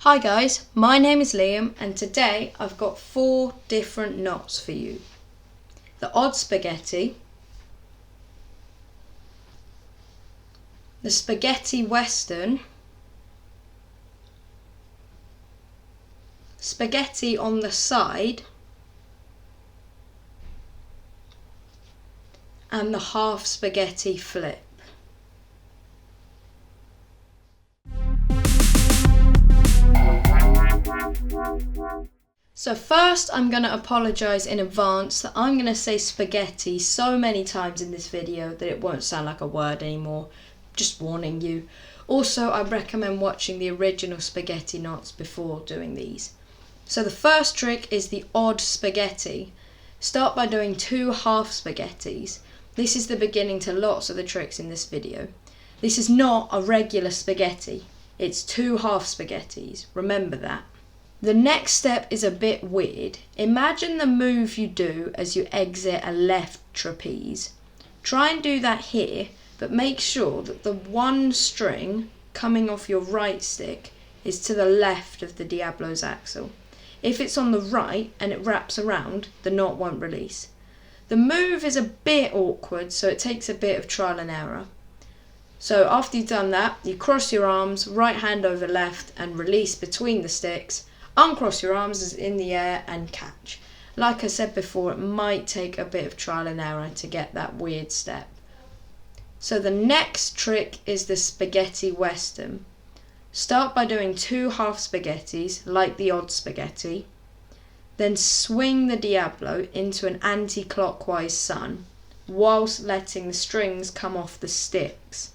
Hi guys, my name is Liam and today I've got 4 different knots for you. The odd spaghetti, the spaghetti western, spaghetti on the side, and the half spaghetti flip. So first I'm going to apologise in advance that I'm going to say spaghetti so many times in this video that it won't sound like a word anymore, just warning you. Also, I recommend watching the original spaghetti knots before doing these. So the first trick is the odd spaghetti. Start by doing 2 half spaghettis. This is the beginning to lots of the tricks in this video. This is not a regular spaghetti, it's 2 half spaghettis, remember that. The next step is a bit weird. Imagine the move you do as you exit a left trapeze. Try and do that here, but make sure that the one string coming off your right stick is to the left of the Diabolo's axle. If it's on the right and it wraps around, the knot won't release. The move is a bit awkward, so it takes a bit of trial and error. So after you've done that, you cross your arms, right hand over left, and release between the sticks. Uncross your arms as in the air and catch. Like I said before, it might take a bit of trial and error to get that weird step. So the next trick is the spaghetti western. Start by doing 2 half spaghettis, like the odd spaghetti. Then swing the Diabolo into an anti-clockwise sun, whilst letting the strings come off the sticks.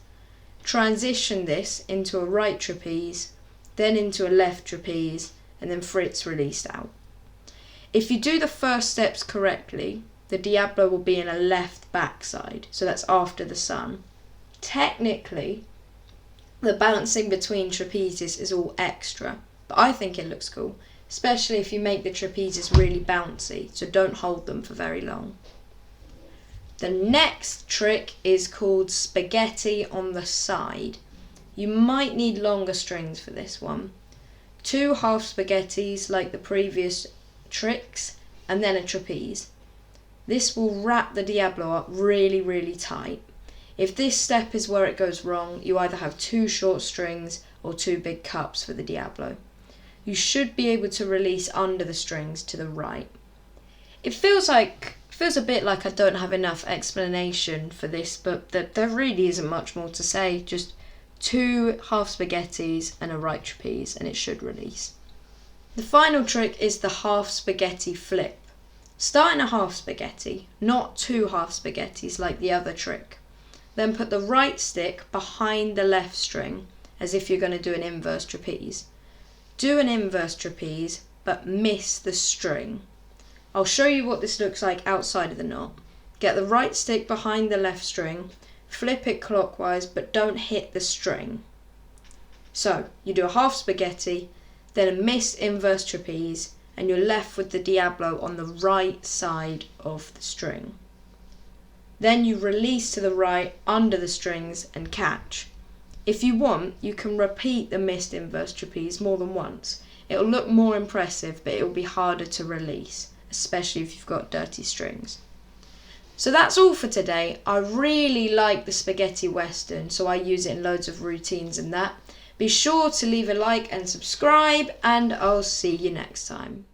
Transition this into a right trapeze, then into a left trapeze, and then Fritz released out. If you do the first steps correctly, the Diabolo will be in a left backside, so that's after the sun. Technically, the bouncing between trapezes is all extra, but I think it looks cool, especially if you make the trapezes really bouncy, so don't hold them for very long. The next trick is called spaghetti on the side. You might need longer strings for this one. 2 half spaghettis like the previous tricks, and then a trapeze. This will wrap the Diabolo up really tight. If this step is where it goes wrong, you either have 2 short strings or 2 big cups for the Diabolo. You should be able to release under the strings to the right. It feels a bit like I don't have enough explanation for this, but there really isn't much more to say. Just 2 half spaghettis and a right trapeze and it should release. The final trick is the half spaghetti flip. Start in a half spaghetti, not 2 half spaghettis like the other trick. Then put the right stick behind the left string as if you're going to do an inverse trapeze. Do an inverse trapeze but miss the string. I'll show you what this looks like outside of the knot. Get the right stick behind the left string, flip it clockwise but don't hit the string. So you do a half spaghetti, then a missed inverse trapeze, and you're left with the Diabolo on the right side of the string. Then you release to the right under the strings and catch. If you want, you can repeat the missed inverse trapeze more than once. It'll look more impressive, but it'll be harder to release, especially if you've got dirty strings. So that's all for today. I really like the spaghetti western, so I use it in loads of routines and that. Be sure to leave a like and subscribe, and I'll see you next time.